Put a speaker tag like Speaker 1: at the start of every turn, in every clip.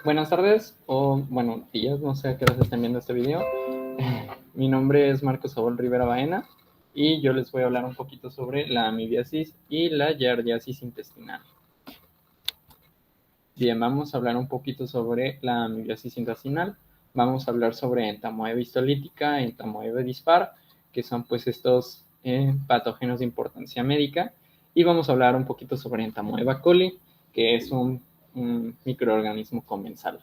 Speaker 1: Buenas tardes o buenos días, no sé a qué hora estén viendo este video. Mi nombre es Marcos Saúl Rivera Baena y yo les voy a hablar un poquito sobre la amibiasis y la giardiasis intestinal. Bien, vamos a hablar un poquito sobre la amibiasis intestinal. Vamos a hablar sobre entamoeba histolítica, entamoeba dispar, que son pues estos patógenos de importancia médica. Y vamos a hablar un poquito sobre entamoeba coli, que es un microorganismo comensal.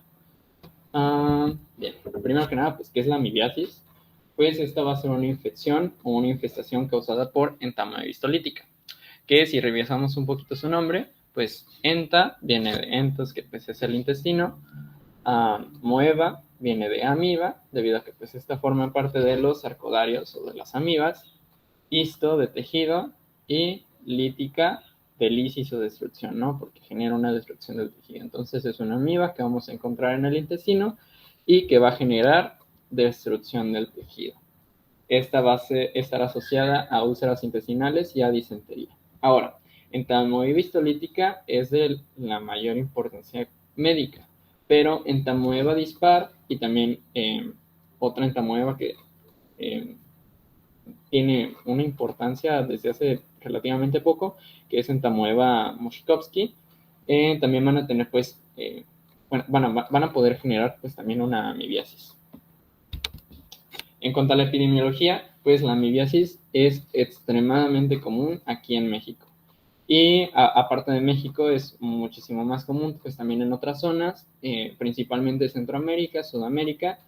Speaker 1: Bien, primero que nada, pues, ¿qué es la amibiasis? Pues esta va a ser una infección o una infestación causada por entamoeba histolítica, que si revisamos un poquito su nombre, pues enta viene de entos, que pues es el intestino, moeba viene de amiba, debido a que pues esta forma parte de los arcodarios o de las amibas, histo de tejido y lítica de lisis o destrucción, ¿no? Porque genera una destrucción del tejido. Entonces es una amiba que vamos a encontrar en el intestino y que va a generar destrucción del tejido. Esta va a estar asociada a úlceras intestinales y a disentería. Ahora, entamoeba histolítica es de la mayor importancia médica, pero entamoeba dispar y también otra entamoeba que eh, tiene una importancia desde hace relativamente poco, que es entamoeba moshkovsky. También van a tener, pues, van a poder generar, pues, también una amibiasis. En cuanto a la epidemiología, pues la amibiasis es extremadamente común aquí en México. Y aparte de México es muchísimo más común, pues también en otras zonas, principalmente Centroamérica, Sudamérica,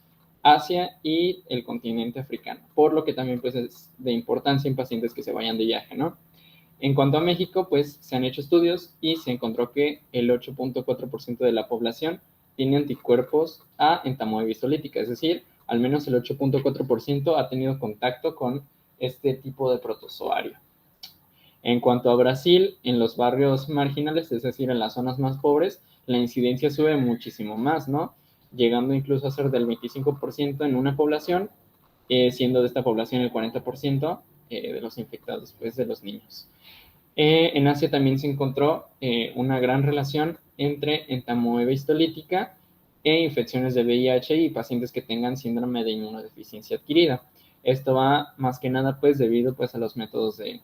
Speaker 1: Asia y el continente africano, por lo que también pues es de importancia en pacientes que se vayan de viaje, ¿no? En cuanto a México, pues se han hecho estudios y se encontró que el 8.4% de la población tiene anticuerpos a entamoeba histolítica, es decir, al menos el 8.4% ha tenido contacto con este tipo de protozoario. En cuanto a Brasil, en los barrios marginales, es decir, en las zonas más pobres, la incidencia sube muchísimo más, ¿no? Llegando incluso a ser del 25% en una población, siendo de esta población el 40% de los infectados, pues, de los niños. En Asia también se encontró una gran relación entre entamoeba histolítica e infecciones de VIH y pacientes que tengan síndrome de inmunodeficiencia adquirida. Esto va más que nada pues debido pues a los métodos de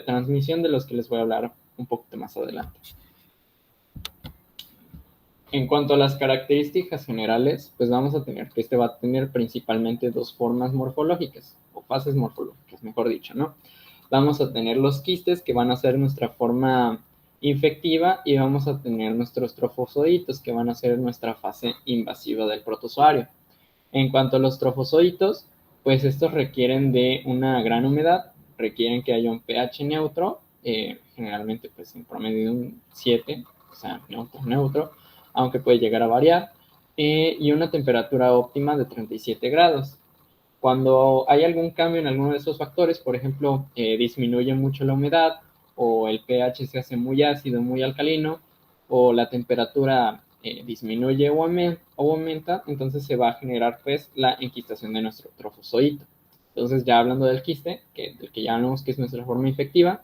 Speaker 1: transmisión de los que les voy a hablar un poquito más adelante. En cuanto a las características generales, pues vamos a tener que este va a tener principalmente dos formas morfológicas, o fases morfológicas, mejor dicho, ¿no? Vamos a tener los quistes, que van a ser nuestra forma infectiva, y vamos a tener nuestros trofozoitos, que van a ser nuestra fase invasiva del protozoario. En cuanto a los trofozoitos, pues estos requieren de una gran humedad, requieren que haya un pH neutro, generalmente pues en promedio de un 7, o sea, neutro, aunque puede llegar a variar, y una temperatura óptima de 37 grados. Cuando hay algún cambio en alguno de esos factores, por ejemplo, disminuye mucho la humedad, o el pH se hace muy ácido, muy alcalino, o la temperatura disminuye o aumenta, entonces se va a generar pues la enquistación de nuestro trofozoito. Entonces, ya hablando del quiste, del que ya hablamos que es nuestra forma infectiva,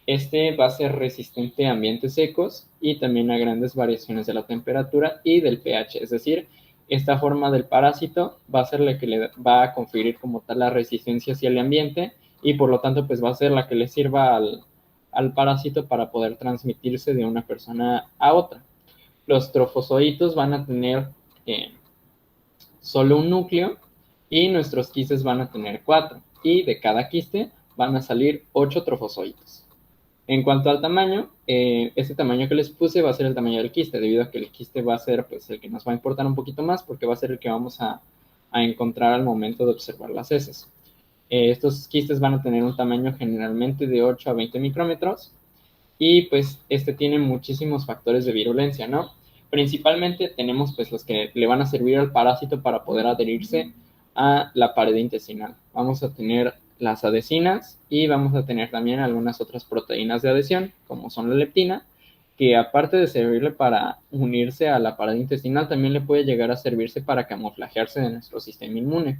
Speaker 1: este va a ser resistente a ambientes secos y también a grandes variaciones de la temperatura y del pH. Es decir, esta forma del parásito va a ser la que le va a conferir como tal la resistencia hacia el ambiente y por lo tanto pues va a ser la que le sirva al parásito para poder transmitirse de una persona a otra. Los trofozoitos van a tener solo un núcleo y nuestros quistes van a tener 4 y de cada quiste van a salir 8 trofozoitos. En cuanto al tamaño, este tamaño que les puse va a ser el tamaño del quiste, debido a que el quiste va a ser pues, el que nos va a importar un poquito más, porque va a ser el que vamos a encontrar al momento de observar las heces. Estos quistes van a tener un tamaño generalmente de 8 a 20 micrómetros, y pues este tiene muchísimos factores de virulencia, ¿no? Principalmente tenemos pues los que le van a servir al parásito para poder adherirse a la pared intestinal. Vamos a tener las adhesinas y vamos a tener también algunas otras proteínas de adhesión, como son la leptina, que aparte de servirle para unirse a la pared intestinal, también le puede llegar a servirse para camuflajearse de nuestro sistema inmune.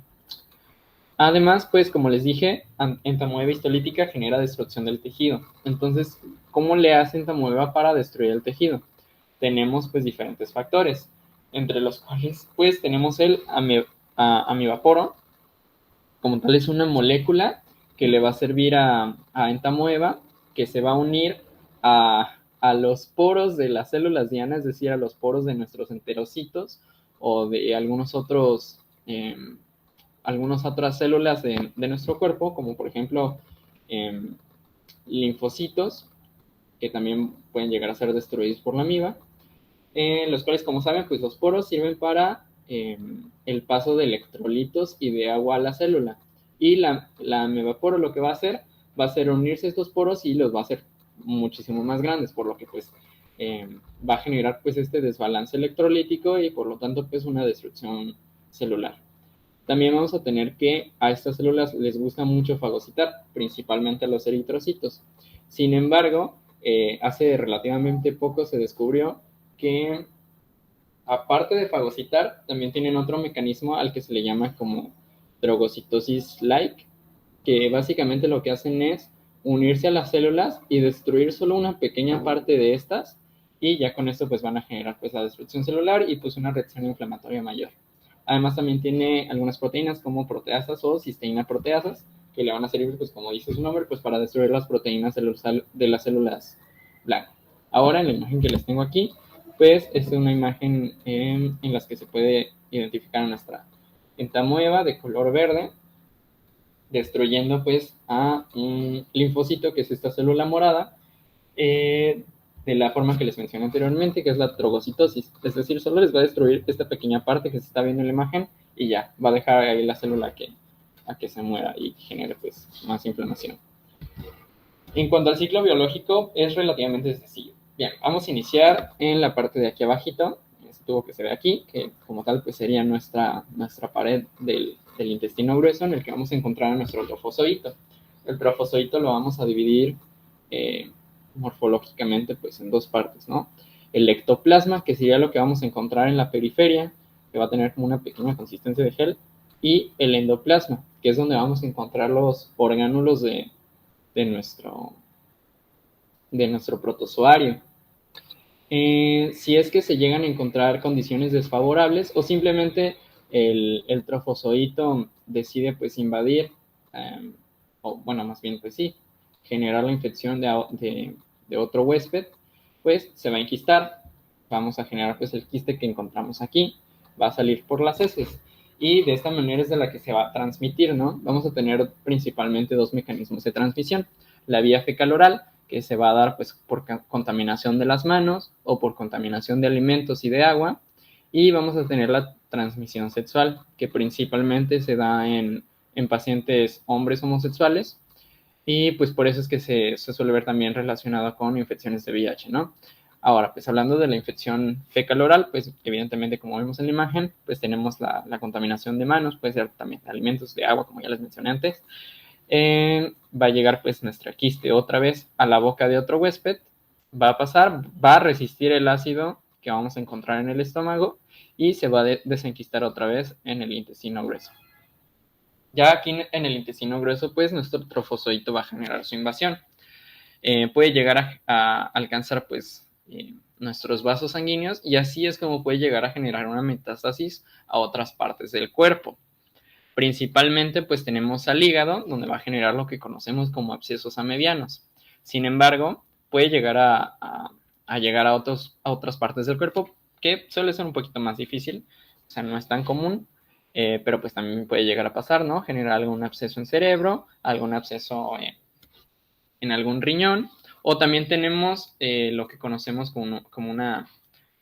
Speaker 1: Además, pues como les dije, entamoeba histolítica genera destrucción del tejido. Entonces, ¿cómo le hace entamoeba para destruir el tejido? Tenemos pues diferentes factores. entre los cuales pues tenemos el amibaporo. Como tal es una molécula que le va a servir a entamoeba, que se va a unir a los poros de las células diana, es decir, a los poros de nuestros enterocitos o de algunas otras células de nuestro cuerpo, como por ejemplo eh, linfocitos, que también pueden llegar a ser destruidos por la amiba, los cuales, como saben, pues los poros sirven para el paso de electrolitos y de agua a la célula. Y la amebaporo lo que va a ser unirse a estos poros y los va a hacer muchísimo más grandes, por lo que pues va a generar pues este desbalance electrolítico y por lo tanto pues una destrucción celular. También vamos a tener que a estas células les gusta mucho fagocitar, principalmente a los eritrocitos. Sin embargo, hace relativamente poco se descubrió que aparte de fagocitar, también tienen otro mecanismo al que se le llama como drogocitosis-like, que básicamente lo que hacen es unirse a las células y destruir solo una pequeña parte de estas, y ya con esto pues van a generar pues la destrucción celular y pues una reacción inflamatoria mayor. Además también tiene algunas proteínas como proteasas o cisteína proteasas, que le van a servir pues como dice su nombre, pues para destruir las proteínas de las células blancas. Ahora en la imagen que les tengo aquí, pues es una imagen en las que se puede identificar a nuestra entamoeba de color verde, destruyendo pues a un linfocito, que es esta célula morada, de la forma que les mencioné anteriormente, que es la trogocitosis. Es decir, solo les va a destruir esta pequeña parte que se está viendo en la imagen y ya, va a dejar ahí la célula a que se muera y genere pues más inflamación. En cuanto al ciclo biológico, es relativamente sencillo. Bien, vamos a iniciar en la parte de aquí abajito, este tubo que se ve aquí, que como tal pues sería nuestra pared del intestino grueso, en el que vamos a encontrar a nuestro trofozoito. El trofozoito lo vamos a dividir morfológicamente pues en dos partes, ¿no? El ectoplasma, que sería lo que vamos a encontrar en la periferia, que va a tener como una pequeña consistencia de gel, y el endoplasma, que es donde vamos a encontrar los orgánulos de nuestro, de nuestro protozoario. Si es que se llegan a encontrar condiciones desfavorables o simplemente el trofozoito decide pues invadir, o bueno, más bien pues sí, generar la infección de otro huésped, pues se va a enquistar, vamos a generar pues el quiste que encontramos aquí, va a salir por las heces y de esta manera es de la que se va a transmitir, ¿no? Vamos a tener principalmente dos mecanismos de transmisión, la vía fecal oral, que se va a dar pues por contaminación de las manos o por contaminación de alimentos y de agua, y vamos a tener la transmisión sexual, que principalmente se da en pacientes hombres homosexuales, y pues por eso es que se suele ver también relacionado con infecciones de VIH, ¿no? Ahora, pues hablando de la infección fecal oral, pues evidentemente como vemos en la imagen, pues tenemos la contaminación de manos, puede ser también de alimentos, de agua, como ya les mencioné antes. Va a llegar pues nuestra quiste otra vez a la boca de otro huésped, va a pasar, va a resistir el ácido que vamos a encontrar en el estómago y se va a desenquistar otra vez en el intestino grueso. Ya aquí en el intestino grueso, pues nuestro trofozoito va a generar su invasión. Puede llegar a alcanzar pues nuestros vasos sanguíneos y así es como puede llegar a generar una metástasis a otras partes del cuerpo. Principalmente pues tenemos al hígado, donde va a generar lo que conocemos como abscesos amedianos. Sin embargo, puede llegar a llegar a otras partes del cuerpo, que suele ser un poquito más difícil, o sea, no es tan común, pero pues también puede llegar a pasar, ¿no? Generar algún absceso en cerebro, algún absceso en algún riñón, o también tenemos lo que conocemos como una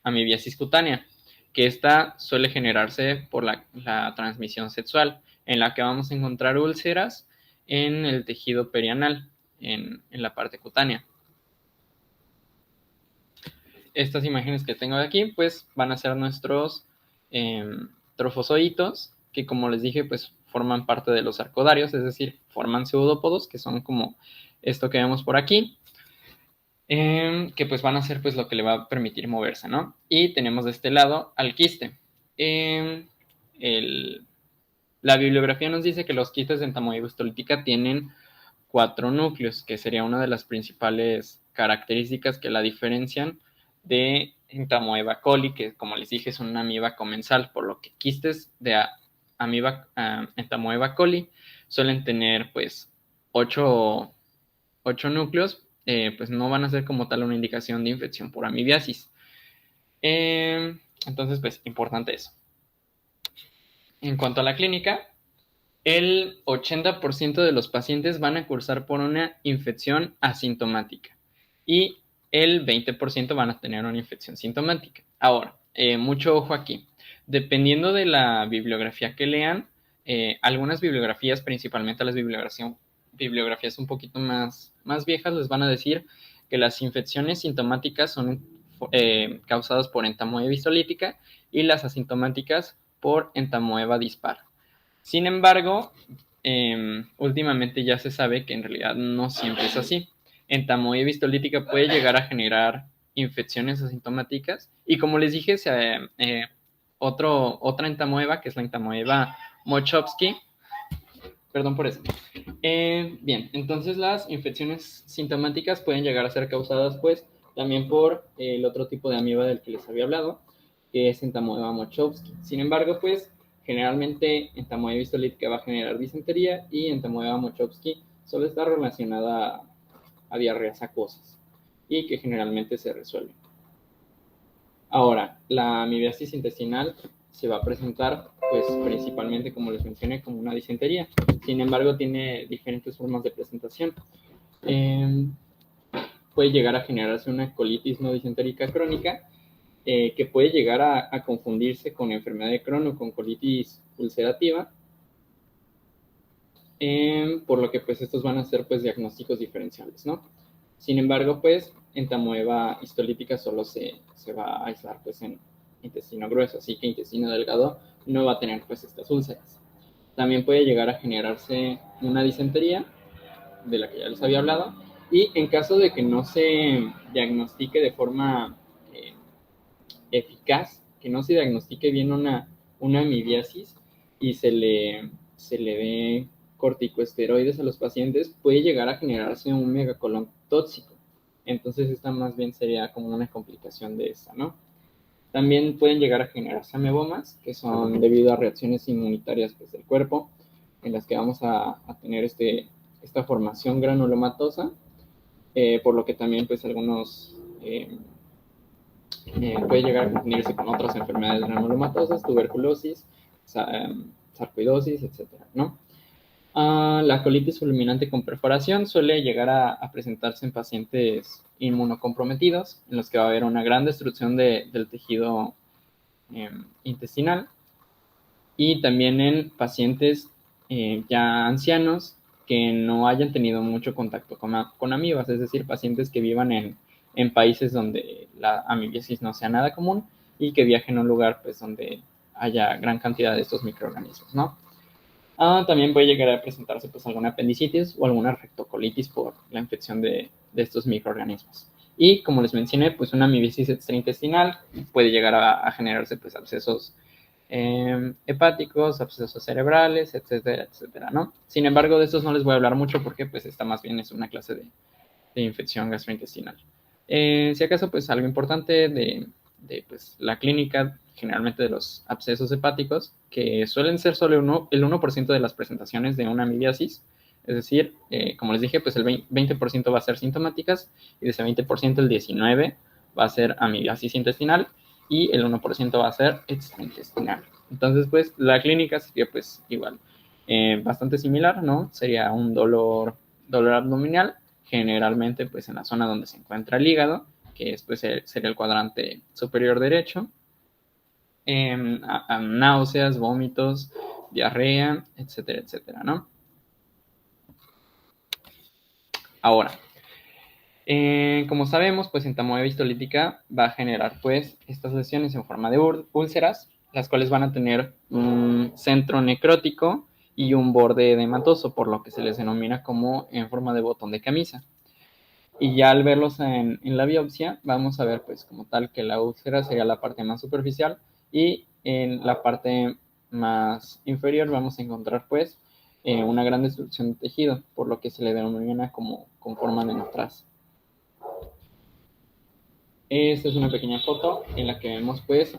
Speaker 1: amibiasis cutánea, que esta suele generarse por la transmisión sexual, en la que vamos a encontrar úlceras en el tejido perianal, en la parte cutánea. Estas imágenes que tengo de aquí, pues van a ser nuestros trofozoitos, que como les dije, pues forman parte de los arcodarios, es decir, forman pseudópodos, que son como esto que vemos por aquí, que pues van a ser pues lo que le va a permitir moverse, ¿no? Y tenemos de este lado al quiste. La bibliografía nos dice que los quistes de entamoeba histolítica tienen 4 núcleos, que sería una de las principales características que la diferencian de Entamoeba coli, que como les dije es una amiba comensal, por lo que quistes de amiba Entamoeba coli suelen tener pues 8 núcleos, pues no van a ser como tal una indicación de infección por amibiasis. Entonces, pues importante eso. En cuanto a la clínica, el 80% de los pacientes van a cursar por una infección asintomática y el 20% van a tener una infección sintomática. Ahora, mucho ojo aquí. Dependiendo de la bibliografía que lean, algunas bibliografías, principalmente las bibliografías un poquito más viejas, les van a decir que las infecciones sintomáticas son causadas por entamoeba histolítica y las asintomáticas por entamoeba dispar. Sin embargo, últimamente ya se sabe que en realidad no siempre es así. Entamoeba histolítica puede llegar a generar infecciones asintomáticas y como les dije, otra entamoeba, que es la entamoeba Mochowski, perdón por eso. Bien, entonces las infecciones sintomáticas pueden llegar a ser causadas pues también por el otro tipo de amiba del que les había hablado, que es entamoeba Mochowski. Sin embargo, pues generalmente entamoeba histolítica va a generar disentería y entamoeba Mochowski solo está relacionada a diarreas acuosas y que generalmente se resuelve. Ahora, la amibiasis intestinal se va a presentar, pues principalmente, como les mencioné, como una disentería. Sin embargo, tiene diferentes formas de presentación. Puede llegar a generarse una colitis no disentérica crónica, que puede llegar a confundirse con enfermedad de Crohn o con colitis ulcerativa, por lo que pues estos van a ser pues diagnósticos diferenciales, ¿no? Sin embargo, pues entamoeba histolítica solo se va a aislar pues en intestino grueso, así que intestino delgado no va a tener pues estas úlceras. También puede llegar a generarse una disentería, de la que ya les había hablado, y en caso de que no se diagnostique de forma eficaz, que no se diagnostique bien una amibiasis y se le dé corticosteroides a los pacientes, puede llegar a generarse un megacolón tóxico. Entonces esta más bien sería como una complicación de esta, ¿no? También pueden llegar a generarse amebomas, que son debido a reacciones inmunitarias pues, del cuerpo, en las que vamos a tener esta formación granulomatosa, por lo que también pues algunos puede llegar a confundirse con otras enfermedades granulomatosas, tuberculosis, sarcoidosis, etcétera, ¿no? La colitis fulminante con perforación suele llegar a presentarse en pacientes inmunocomprometidos, en los que va a haber una gran destrucción del tejido intestinal, y también en pacientes ya ancianos que no hayan tenido mucho contacto con amibas, es decir, pacientes que vivan en países donde la amibiasis no sea nada común y que viajen a un lugar pues, donde haya gran cantidad de estos microorganismos, ¿no? También puede llegar a presentarse pues, alguna apendicitis o alguna rectocolitis por la infección de estos microorganismos. Y como les mencioné, pues una amibiasis extraintestinal puede llegar a generarse pues, abscesos hepáticos, abscesos cerebrales, etcétera, etcétera, ¿no? Sin embargo, de estos no les voy a hablar mucho porque pues esta más bien es una clase de infección gastrointestinal. Si acaso, pues algo importante de pues, la clínica, generalmente de los abscesos hepáticos, que suelen ser solo el 1% de las presentaciones de una amibiasis, es decir, como les dije, pues el 20% va a ser sintomáticas y de ese 20% el 19% va a ser amibiasis intestinal y el 1% va a ser extraintestinal. Entonces, pues la clínica sería pues igual, bastante similar, ¿no? Sería un dolor abdominal, generalmente pues en la zona donde se encuentra el hígado, que es, pues, sería el cuadrante superior derecho, a náuseas, vómitos, diarrea, etcétera, etcétera, ¿no? Ahora, como sabemos, pues entamoeba histolítica va a generar pues estas lesiones en forma de úlceras, las cuales van a tener un centro necrótico y un borde edematoso, por lo que se les denomina como en forma de botón de camisa. Y ya al verlos en la biopsia, vamos a ver pues como tal que la úlcera sería la parte más superficial y en la parte más inferior vamos a encontrar pues una gran destrucción de tejido, por lo que se le denomina como con forma de natraz. Esta es una pequeña foto en la que vemos pues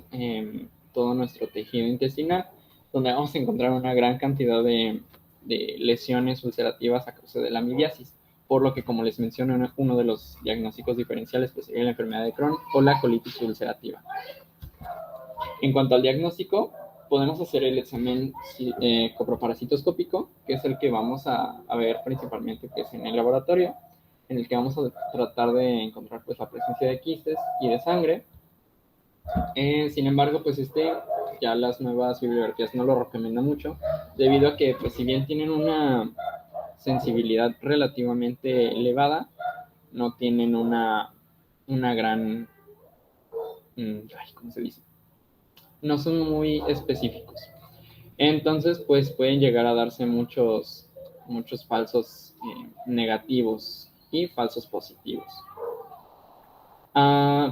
Speaker 1: todo nuestro tejido intestinal, donde vamos a encontrar una gran cantidad de lesiones ulcerativas a causa de la amibiasis, por lo que, como les menciono, uno de los diagnósticos diferenciales pues, sería la enfermedad de Crohn o la colitis ulcerativa. En cuanto al diagnóstico, podemos hacer el examen coproparasitoscópico, que es el que vamos a ver principalmente pues, en el laboratorio, en el que vamos a tratar de encontrar pues, la presencia de quistes y de sangre. Sin embargo, pues ya las nuevas bibliografías no lo recomiendan mucho, debido a que pues, si bien tienen una sensibilidad relativamente elevada, no tienen una gran, ¿cómo se dice? No son muy específicos. Entonces, pues pueden llegar a darse muchos falsos negativos y falsos positivos.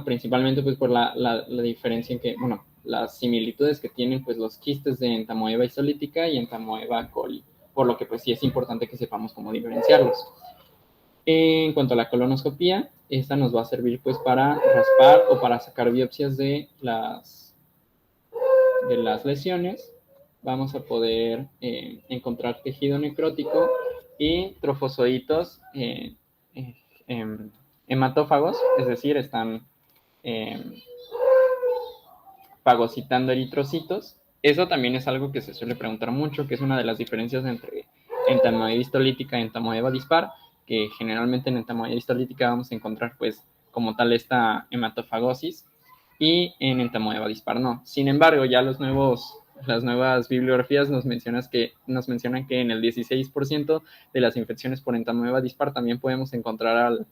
Speaker 1: Principalmente pues por la diferencia en que, bueno, las similitudes que tienen pues los quistes de entamoeba histolítica y entamoeba coli, por lo que pues sí es importante que sepamos cómo diferenciarlos. En cuanto a la colonoscopía, esta nos va a servir pues para raspar o para sacar biopsias de las lesiones. Vamos a poder encontrar tejido necrótico y trofozoitos hematófagos, es decir, están fagocitando eritrocitos. Eso también es algo que se suele preguntar mucho, que es una de las diferencias entre entamoeba histolítica y entamoeba dispar, que generalmente en entamoeba histolítica vamos a encontrar pues como tal esta hematofagosis y en entamoeba dispar no. Sin embargo, ya las nuevas bibliografías nos mencionan que en el 16% de las infecciones por entamoeba dispar también podemos encontrar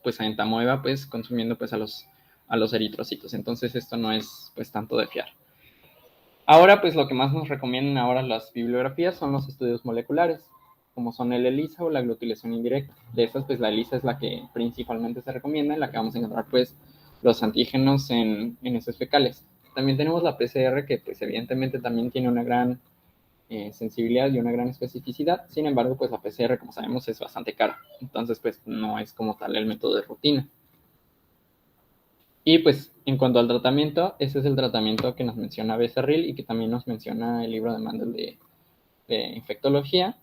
Speaker 1: pues a entamoeba pues consumiendo pues a los eritrocitos. Entonces esto no es pues tanto de fiar. Ahora pues lo que más nos recomiendan ahora las bibliografías son los estudios moleculares, como son el ELISA o la glutilación indirecta. De estas pues la ELISA es la que principalmente se recomienda, en la que vamos a encontrar pues los antígenos en heces fecales. También tenemos la PCR, que pues evidentemente también tiene una gran sensibilidad y una gran especificidad. Sin embargo, pues la PCR, como sabemos, es bastante cara. Entonces, pues no es como tal el método de rutina. Y pues en cuanto al tratamiento, ese es el tratamiento que nos menciona Becerril y que también nos menciona el libro de Mandel de infectología.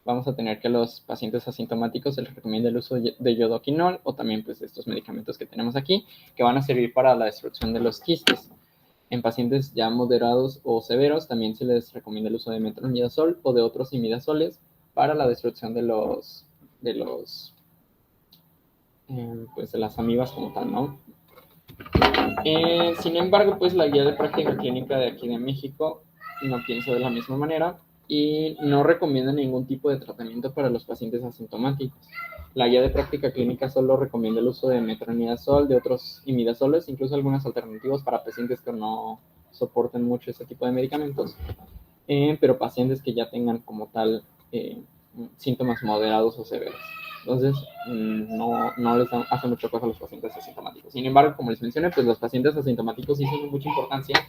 Speaker 1: Vamos a tener que a los pacientes asintomáticos se les recomienda el uso de iodoquinol o también pues estos medicamentos que tenemos aquí, que van a servir para la destrucción de los quistes. En pacientes ya moderados o severos también se les recomienda el uso de metronidazol o de otros imidazoles para la destrucción pues de las amibas como tal, ¿no? Sin embargo, pues la guía de práctica clínica de aquí de México no piensa de la misma manera y no recomienda ningún tipo de tratamiento para los pacientes asintomáticos. La guía de práctica clínica solo recomienda el uso de metronidazol, de otros imidazoles, incluso algunas alternativas para pacientes que no soporten mucho ese tipo de medicamentos, pero pacientes que ya tengan como tal síntomas moderados o severos. Entonces, no les hace mucho caso a los pacientes asintomáticos. Sin embargo, como les mencioné, pues los pacientes asintomáticos sí son de mucha importancia,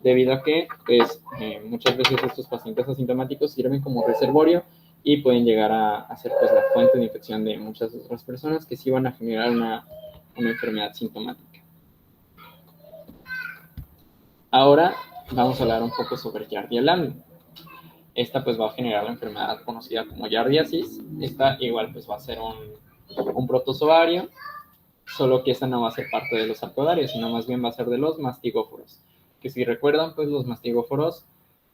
Speaker 1: debido a que pues, muchas veces estos pacientes asintomáticos sirven como reservorio y pueden llegar a ser pues, la fuente de infección de muchas otras personas que sí van a generar una enfermedad sintomática. Ahora vamos a hablar un poco sobre Giardia lambda. Esta pues va a generar la enfermedad conocida como giardiasis. Esta igual pues va a ser un protozoario, solo que esta no va a ser parte de los arcodarios, sino más bien va a ser de los mastigóforos. Que si recuerdan, pues los mastigóforos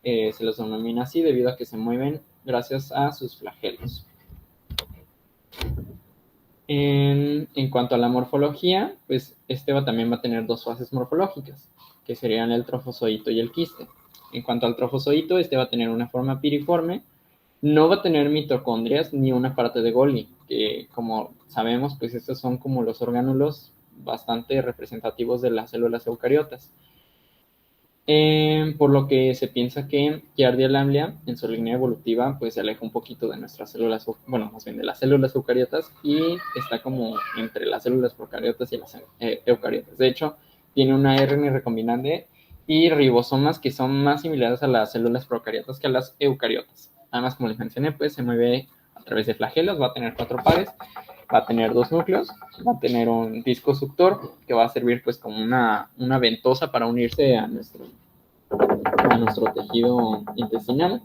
Speaker 1: se los denomina así debido a que se mueven gracias a sus flagelos. En cuanto a la morfología, pues también va a tener dos fases morfológicas, que serían el trofozoito y el quiste. En cuanto al trofozoito, va a tener una forma piriforme, no va a tener mitocondrias ni una parte de Golgi, que como sabemos, pues estos son como los orgánulos bastante representativos de las células eucariotas. Por lo que se piensa que Giardia lamblia en su línea evolutiva pues se aleja un poquito de nuestras células, bueno, más bien de las células eucariotas, y está como entre las células procariotas y las eucariotas. De hecho, tiene una RNA recombinante y ribosomas que son más similares a las células procariotas que a las eucariotas. Además, como les mencioné, pues se mueve través de flagelos, va a tener 4 pares, va a tener 2 núcleos, va a tener un disco suctor que va a servir pues como una ventosa para unirse a nuestro tejido intestinal.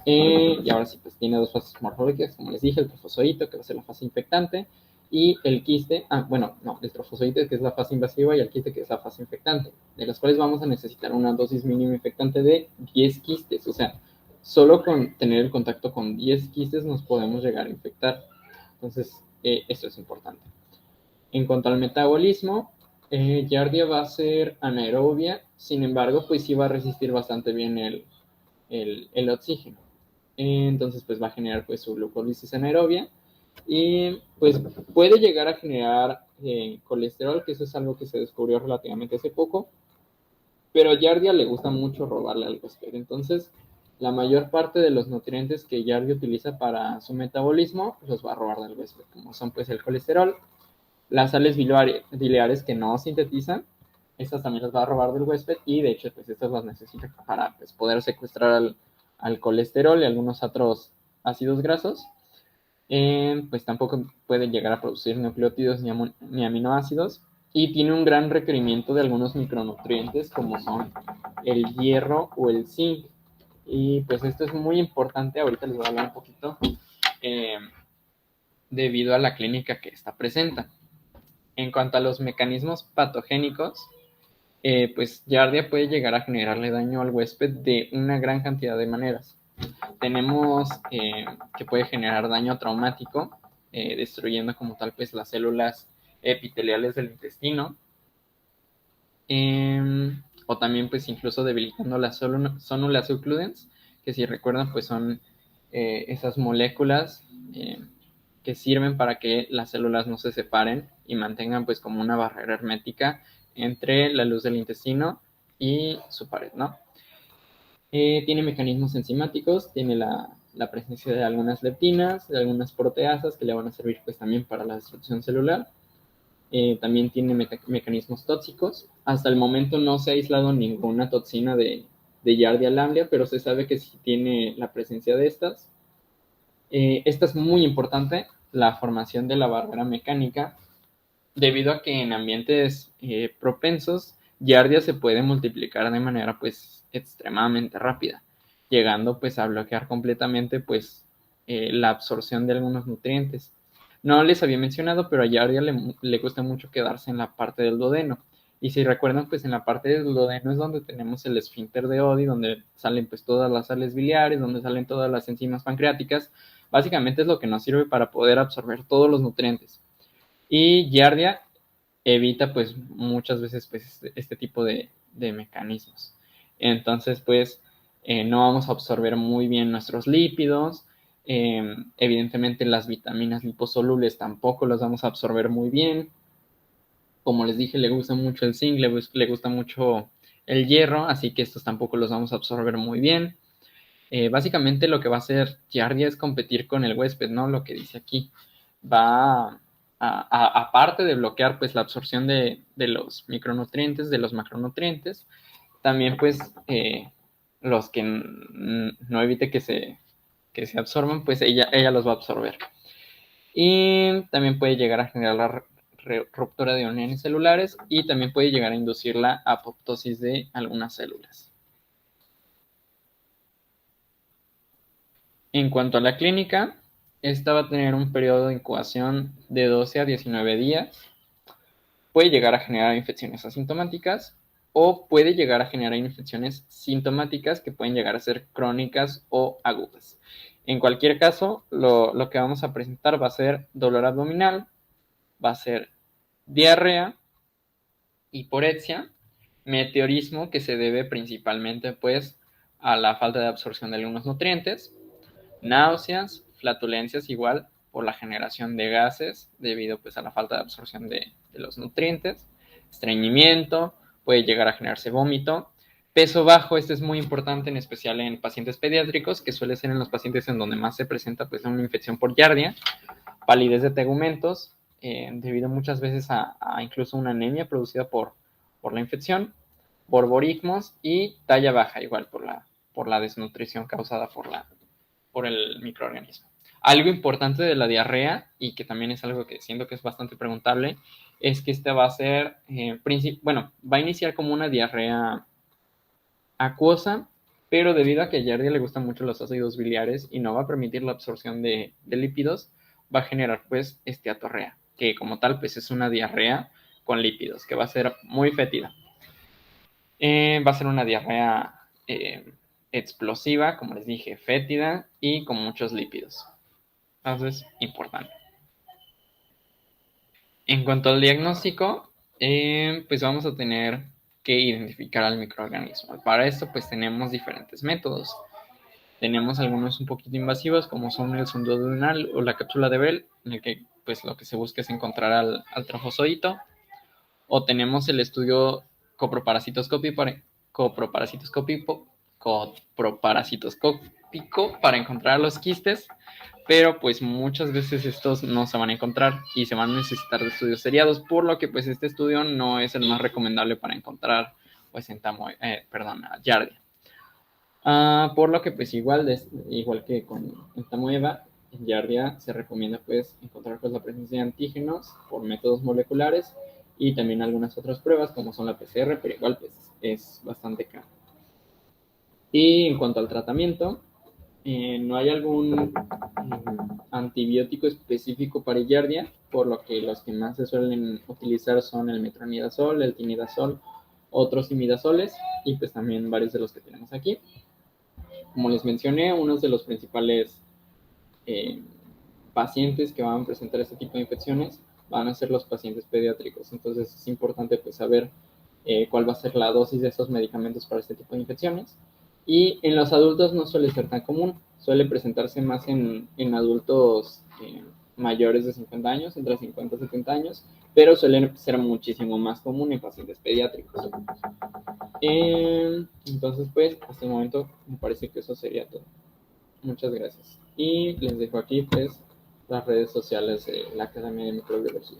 Speaker 1: Y ahora sí, pues tiene 2 fases morfológicas, como les dije, el trofozoito, que va a ser la fase infectante, y el quiste, el trofozoite, que es la fase invasiva, y el quiste, que es la fase infectante, de las cuales vamos a necesitar una dosis mínima infectante de 10 quistes, o sea, solo con tener el contacto con 10 quistes nos podemos llegar a infectar. Entonces, esto es importante. En cuanto al metabolismo, Giardia va a ser anaerobia, sin embargo, pues sí va a resistir bastante bien el oxígeno. Entonces, pues va a generar pues su glucólisis anaerobia y pues puede llegar a generar colesterol, que eso es algo que se descubrió relativamente hace poco, pero a Giardia le gusta mucho robarle al huésped. Entonces, la mayor parte de los nutrientes que Giardia utiliza para su metabolismo los va a robar del huésped, como son pues el colesterol, las sales biliares que no sintetizan, estas también las va a robar del huésped y de hecho pues estas las necesita para pues, poder secuestrar al colesterol y algunos otros ácidos grasos. Pues tampoco puede llegar a producir nucleótidos ni aminoácidos y tiene un gran requerimiento de algunos micronutrientes como son el hierro o el zinc. Y pues esto es muy importante, ahorita les voy a hablar un poquito debido a la clínica que esta presenta. En cuanto a los mecanismos patogénicos, pues Giardia puede llegar a generarle daño al huésped de una gran cantidad de maneras. Tenemos que puede generar daño traumático, destruyendo como tal pues las células epiteliales del intestino, o también pues incluso debilitando las células occludens, que si recuerdan pues son esas moléculas que sirven para que las células no se separen y mantengan pues como una barrera hermética entre la luz del intestino y su pared, ¿no? Tiene mecanismos enzimáticos, tiene la presencia de algunas leptinas, de algunas proteasas que le van a servir pues también para la destrucción celular. También tiene mecanismos tóxicos. Hasta el momento no se ha aislado ninguna toxina de Giardia lamblia, pero se sabe que sí tiene la presencia de estas. Esta es muy importante, la formación de la barrera mecánica, debido a que en ambientes propensos, Giardia se puede multiplicar de manera pues extremadamente rápida, llegando pues a bloquear completamente pues la absorción de algunos nutrientes. No les había mencionado, pero a Giardia le gusta mucho quedarse en la parte del duodeno. Y si recuerdan, pues en la parte del duodeno es donde tenemos el esfínter de Oddi, donde salen pues todas las sales biliares, donde salen todas las enzimas pancreáticas. Básicamente es lo que nos sirve para poder absorber todos los nutrientes. Y Giardia evita pues muchas veces pues este tipo de mecanismos. Entonces pues no vamos a absorber muy bien nuestros lípidos, evidentemente las vitaminas liposolubles tampoco las vamos a absorber muy bien. Como les dije, le gusta mucho el zinc, le gusta mucho el hierro, así que estos tampoco los vamos a absorber muy bien. Básicamente lo que va a hacer Giardia es competir con el huésped, ¿no? Lo que dice aquí. Va aparte de bloquear pues la absorción de los micronutrientes, de los macronutrientes, también pues los que no evite que se absorban, pues ella los va a absorber. Y también puede llegar a generar la ruptura de uniones celulares y también puede llegar a inducir la apoptosis de algunas células. En cuanto a la clínica, esta va a tener un periodo de incubación de 12 a 19 días. Puede llegar a generar infecciones asintomáticas o puede llegar a generar infecciones sintomáticas que pueden llegar a ser crónicas o agudas. En cualquier caso, lo que vamos a presentar va a ser dolor abdominal, va a ser diarrea, hiporexia, meteorismo, que se debe principalmente pues a la falta de absorción de algunos nutrientes, náuseas, flatulencias igual por la generación de gases debido pues a la falta de absorción de los nutrientes, estreñimiento, puede llegar a generarse vómito, peso bajo, este es muy importante en especial en pacientes pediátricos, que suele ser en los pacientes en donde más se presenta pues una infección por Giardia, palidez de tegumentos, debido muchas veces a incluso una anemia producida por la infección, borborismos y talla baja igual por la desnutrición causada por el microorganismo. Algo importante de la diarrea, y que también es algo que siento que es bastante preguntable, es que esta va a ser, va a iniciar como una diarrea acuosa, pero debido a que a Yardia le gustan mucho los ácidos biliares y no va a permitir la absorción de lípidos, va a generar pues esteatorrea, que como tal pues es una diarrea con lípidos, que va a ser muy fétida. Va a ser una diarrea explosiva, como les dije, fétida y con muchos lípidos. Entonces, importante. En cuanto al diagnóstico, pues vamos a tener que identificar al microorganismo. Para esto, pues tenemos diferentes métodos. Tenemos algunos un poquito invasivos, como son el sondeo duodenal o la cápsula de Bell, en el que pues lo que se busca es encontrar al trofozoito. O tenemos el estudio coproparasitoscópico para encontrar los quistes, pero pues muchas veces estos no se van a encontrar y se van a necesitar de estudios seriados, por lo que pues este estudio no es el más recomendable para encontrar pues Giardia. Por lo que pues igual que con Entamoeba, en Giardia se recomienda pues encontrar pues la presencia de antígenos por métodos moleculares y también algunas otras pruebas como son la PCR, pero igual pues es bastante caro. Y en cuanto al tratamiento, no hay algún antibiótico específico para Giardia, por lo que los que más se suelen utilizar son el metronidazol, el tinidazol, otros imidazoles y pues también varios de los que tenemos aquí. Como les mencioné, uno de los principales pacientes que van a presentar este tipo de infecciones van a ser los pacientes pediátricos. Entonces es importante pues saber cuál va a ser la dosis de esos medicamentos para este tipo de infecciones. Y en los adultos no suele ser tan común, suele presentarse más en adultos mayores de 50 años, entre 50 y 70 años, pero suele ser muchísimo más común en pacientes pediátricos. Entonces, pues, hasta el momento me parece que eso sería todo. Muchas gracias. Y les dejo aquí, pues, las redes sociales de la Academia de Microbiología.